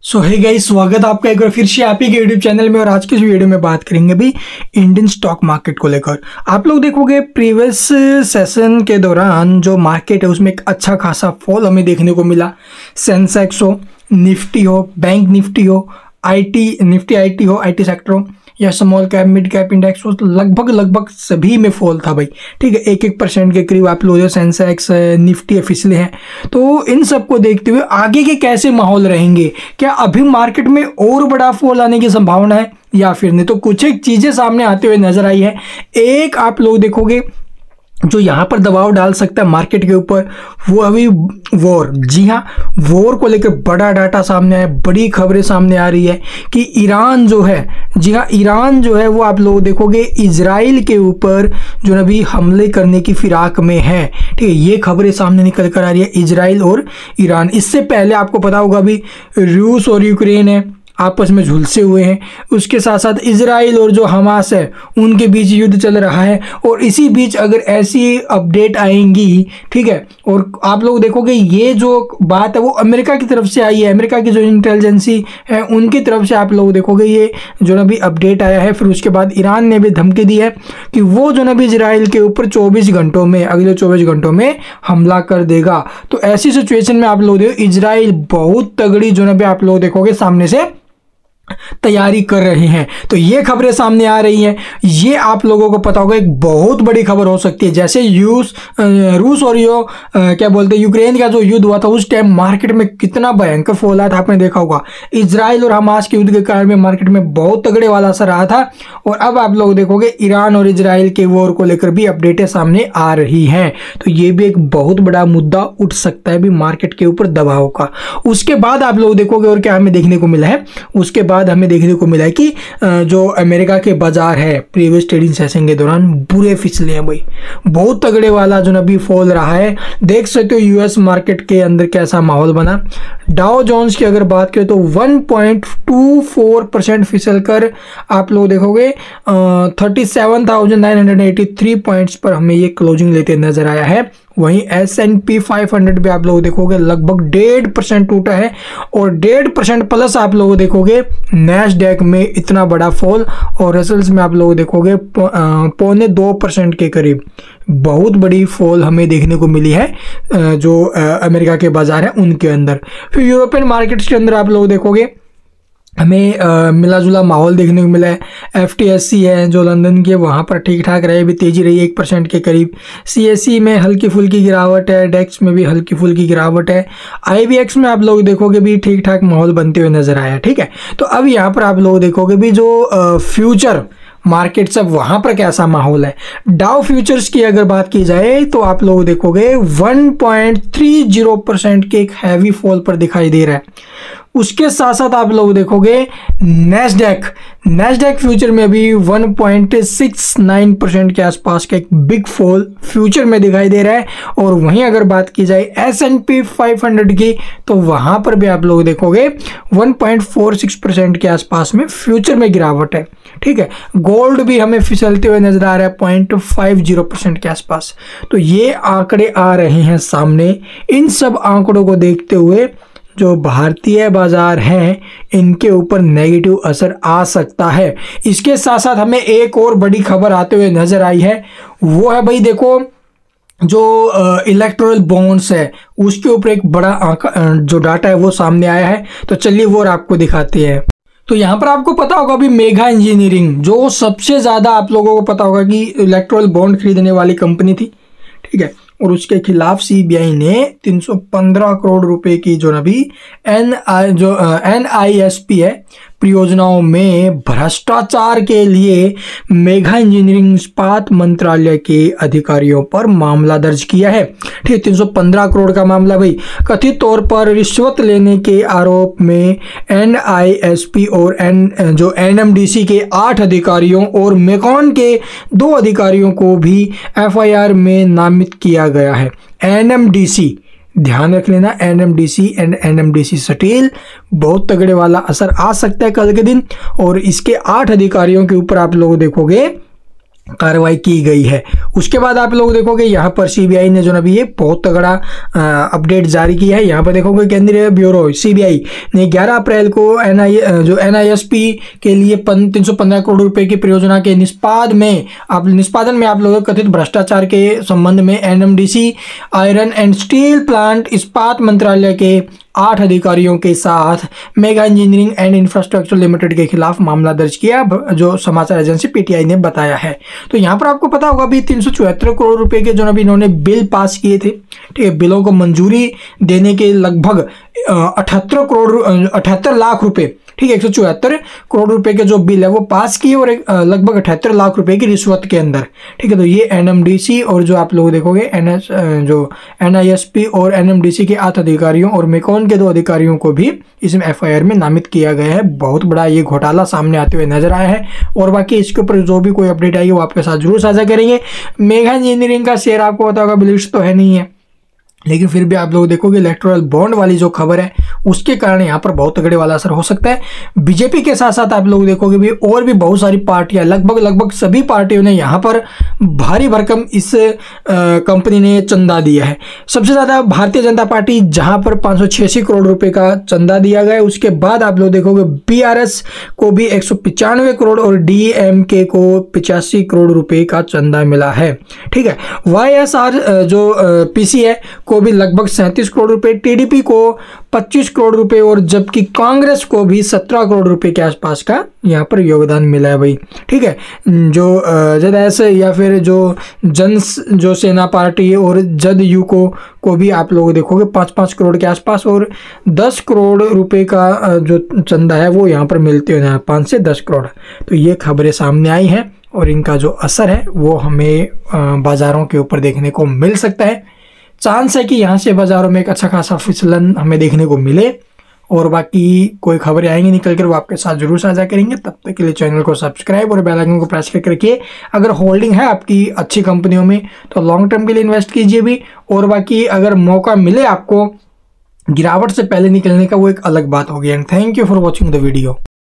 सो hey guys, स्वागत है आपका एक बार फिर से आप ही के यूट्यूब चैनल में। और आज की इस वीडियो में बात करेंगे भी इंडियन स्टॉक मार्केट को लेकर। आप लोग देखोगे प्रीवियस सेशन के दौरान जो मार्केट है उसमें एक अच्छा खासा फॉल हमें देखने को मिला। सेंसेक्स हो, निफ्टी हो, बैंक निफ्टी हो, निफ्टी आईटी हो, आईटी सेक्टर हो या small cap mid cap index हो, लगभग सभी में फॉल था भाई। ठीक है, 1% के करीब आप लोग जो सेंसेक्स निफ्टी फिसले हैं। तो इन सबको देखते हुए आगे के कैसे माहौल रहेंगे, क्या अभी मार्केट में और बड़ा फॉल आने की संभावना है या फिर नहीं, तो कुछ एक चीजें सामने आते हुए नजर आई है। एक आप लोग देखोगे जो यहाँ पर दबाव डाल सकता है मार्केट के ऊपर, वो अभी वॉर। जी हाँ, वॉर को लेकर बड़ा डाटा सामने आया, बड़ी खबरें सामने आ रही है कि ईरान जो है, जी हाँ ईरान जो है वो आप लोग देखोगे इजराइल के ऊपर जो है अभी हमले करने की फिराक में है। ठीक है, ये खबरें सामने निकल कर आ रही है, इजराइल और ईरान। इससे पहले आपको पता होगा अभी रूस और यूक्रेन है आपस में झुलसे हुए हैं। उसके साथ साथ इजराइल और जो हमास है उनके बीच युद्ध चल रहा है। और इसी बीच अगर ऐसी अपडेट आएंगी, ठीक है, और आप लोग देखोगे ये जो बात है वो अमेरिका की तरफ से आई है, अमेरिका की जो इंटेलिजेंसी है उनकी तरफ से आप लोग देखोगे ये जो ना भी अपडेट आया है। फिर उसके बाद ईरान ने भी धमकी दी है कि वो जो ना भी इजराइल के ऊपर 24 घंटों में, अगले 24 घंटों में हमला कर देगा। तो ऐसी सिचुएशन में आप लोग देखो इजराइल बहुत तगड़ी जो ना भी आप लोग देखोगे सामने से तैयारी कर रहे हैं। तो ये खबरें सामने आ रही हैं। ये आप लोगों को पता होगा एक बहुत बड़ी खबर हो सकती है। जैसे रूस और क्या बोलते हैं यूक्रेन का जो युद्ध हुआ था उस टाइम मार्केट में कितना भयंकर फॉल आया था, आपने देखा होगा। इजराइल और हमास के युद्ध के कारण में मार्केट में बहुत तगड़े वाला असर रहा था। और अब आप लोग देखोगे ईरान और इजराइल के वॉर को लेकर भी अपडेटें सामने आ रही हैं। तो ये भी एक बहुत बड़ा मुद्दा उठ सकता है भी मार्केट के ऊपर दबाव का। उसके बाद आप लोग देखोगे और क्या हमें देखने को मिला है, उसके बाद हमें देखने को मिला है कि जो अमेरिका के बाजार है प्रीवियस ट्रेडिंग सेशन के दौरान बुरे फिसले हैं भाई, बहुत तगड़े वाला जो अभी फॉल रहा है। देख सकते हो यूएस मार्केट के अंदर कैसा माहौल बना। डाउ जोन्स की अगर बात करें तो 1.24% फिसल कर आप लोग देखोगे 37,983 पॉइंट्स पर हमें ये क्लोजिंग लेते नजर आया है। वहीं S&P 500 पे आप लोग देखोगे लगभग 1.5% टूटा है। और 1.5% प्लस आप लोग देखोगे नैस्डैक में इतना बड़ा फॉल, और रसल्स में आप लोग देखोगे 0.25% के करीब बहुत बड़ी फॉल हमें देखने को मिली है जो अमेरिका के बाजार है उनके अंदर। फिर यूरोपियन मार्केट्स के अंदर आप लोग देखोगे हमें मिला जुला माहौल देखने को मिला है। FTSE है जो लंदन की है वहाँ पर ठीक ठाक रहे, भी तेजी रही 1% के करीब। CSE में हल्की फुल्की गिरावट है, डेक्स में भी हल्की फुल्की गिरावट है। IBX में आप लोग देखोगे भी ठीक ठाक माहौल बनते हुए नजर आया। ठीक है, तो अब यहाँ पर आप लोग देखोगे भी जो फ्यूचर मार्केट सब वहां पर कैसा माहौल है। डाउ फ्यूचर्स की अगर बात की जाए तो आप लोग देखोगे 1.30% के एक हैवी फॉल पर दिखाई दे रहा है। उसके साथ साथ आप लोग देखोगे नैस्डैक फ्यूचर में भी 1.69% के आसपास का एक बिग फॉल फ्यूचर में दिखाई दे रहा है। और वहीं अगर बात की जाए S&P 500 की तो वहां पर भी आप लोग देखोगे 1.46% के आसपास में फ्यूचर में गिरावट है। ठीक है, गोल्ड भी हमें फिसलते हुए नजर आ रहा है 0.50% के आसपास। तो ये आंकड़े आ रहे हैं सामने। इन सब आंकड़ों को देखते हुए जो भारतीय बाजार हैं इनके ऊपर नेगेटिव असर आ सकता है। इसके साथ साथ हमें एक और बड़ी खबर आते हुए नजर आई है, वो है भाई देखो जो इलेक्टोरल बॉन्ड्स है उसके ऊपर एक बड़ा जो डाटा है वो सामने आया है। तो चलिए वो आपको दिखाते हैं। तो यहाँ पर आपको पता होगा अभी मेगा इंजीनियरिंग जो सबसे ज़्यादा आप लोगों को पता होगा कि इलेक्टोरल बॉन्ड खरीदने वाली कंपनी थी। ठीक है, और उसके खिलाफ CBI ने 315 करोड़ रुपए की जो ना भी NISP है परियोजनाओं में भ्रष्टाचार के लिए मेगा इंजीनियरिंग इस्पात मंत्रालय के अधिकारियों पर मामला दर्ज किया है। ठीक है, 315 करोड़ का मामला भाई। कथित तौर पर रिश्वत लेने के आरोप में NISP और जो NMDC के 8 अधिकारियों और मेकॉन के 2 अधिकारियों को भी FIR में नामित किया गया है। NMDC ध्यान रख लेना, NMDC एंड NMDC स्टील बहुत तगड़े वाला असर आ सकता है कल के दिन। और इसके 8 अधिकारियों के ऊपर आप लोग देखोगे कार्रवाई की गई है। उसके बाद आप लोग देखोगे यहाँ पर सीबीआई ने जो ना भी ये बहुत तगड़ा अपडेट जारी किया है। यहाँ पर देखोगे केंद्रीय ब्यूरो सीबीआई ने 11 अप्रैल को एनआईएसपी के लिए 315 करोड़ रुपए की परियोजना के निष्पादन में आप लोगों कथित भ्रष्टाचार के संबंध में NMDC iron and steel plant इस्पात मंत्रालय के 8 अधिकारियों के साथ mega engineering and infrastructure limited के खिलाफ मामला दर्ज किया, जो समाचार एजेंसी पीटीआई ने बताया है। तो यहाँ पर आपको पता होगा भी 374 करोड़ रुपए के जो अभी इन्होंने बिल पास किए थे, ठीक है, बिलों को मंजूरी देने के लगभग 78 लाख रुपए, ठीक है, 174 करोड़ रुपए के जो बिल है वो पास किए और लगभग 78 लाख रुपए की रिश्वत के अंदर, ठीक है। तो ये एनएमडीसी और जो आप लोग देखोगे जो एनआईएसपी और एनएमडीसी के 8 अधिकारियों और मेकॉन के 2 अधिकारियों को भी इसमें एफआईआर में नामित किया गया है। बहुत बड़ा ये घोटाला सामने आते हुए नजर आया है और बाकी इसके ऊपर जो भी कोई अपडेट आई वो आपके साथ जरूर साझा करेंगे। मेगा इंजीनियरिंग का शेयर आपको पता होगा ब्लिट्स तो है नहीं है, लेकिन फिर भी आप लोग देखोगे इलेक्टोरल बॉन्ड वाली जो खबर है उसके कारण यहाँ पर बहुत तगड़े वाला असर हो सकता है। बीजेपी के साथ साथ आप लोग देखोगे भी और भी बहुत सारी पार्टियां, लगभग सभी पार्टियों ने यहाँ पर भारी भरकम इस कंपनी ने चंदा दिया है। सबसे ज़्यादा भारतीय जनता पार्टी जहाँ पर 586 करोड़ रुपए का चंदा दिया गया है। उसके बाद आप लोग देखोगे बीआरएस को भी 195 करोड़ और डीएमके को 85 करोड़ रुपए का चंदा मिला है, ठीक है। वाईएसआर जो पीसी है को भी लगभग 37 करोड़ रुपए, टीडीपी को 25 करोड़ रुपए और जबकि कांग्रेस को भी 17 करोड़ रुपए के आसपास का यहाँ पर योगदान मिला है भाई, ठीक है। जो जेडएस या फिर जो सेना पार्टी और जदयू को भी आप लोग देखोगे 5-5 करोड़ के आसपास और 10 करोड़ रुपए का जो चंदा है वो यहाँ पर मिलते हैं, 5 से 10 करोड़। तो ये खबरें सामने आई हैं और इनका जो असर है वो हमें बाजारों के ऊपर देखने को मिल सकता है। चांस है कि यहाँ से बाजारों में एक अच्छा खासा फिसलन हमें देखने को मिले और बाकी कोई खबरें आएंगी निकल कर वो आपके साथ जरूर साझा करेंगे। तब तक के लिए चैनल को सब्सक्राइब और बेल आइकन को प्रेस करके रखिए। अगर होल्डिंग है आपकी अच्छी कंपनियों में तो लॉन्ग टर्म के लिए इन्वेस्ट कीजिए भी, और बाकी अगर मौका मिले आपको गिरावट से पहले निकलने का वो एक अलग बात होगी। And thank you for watching the video.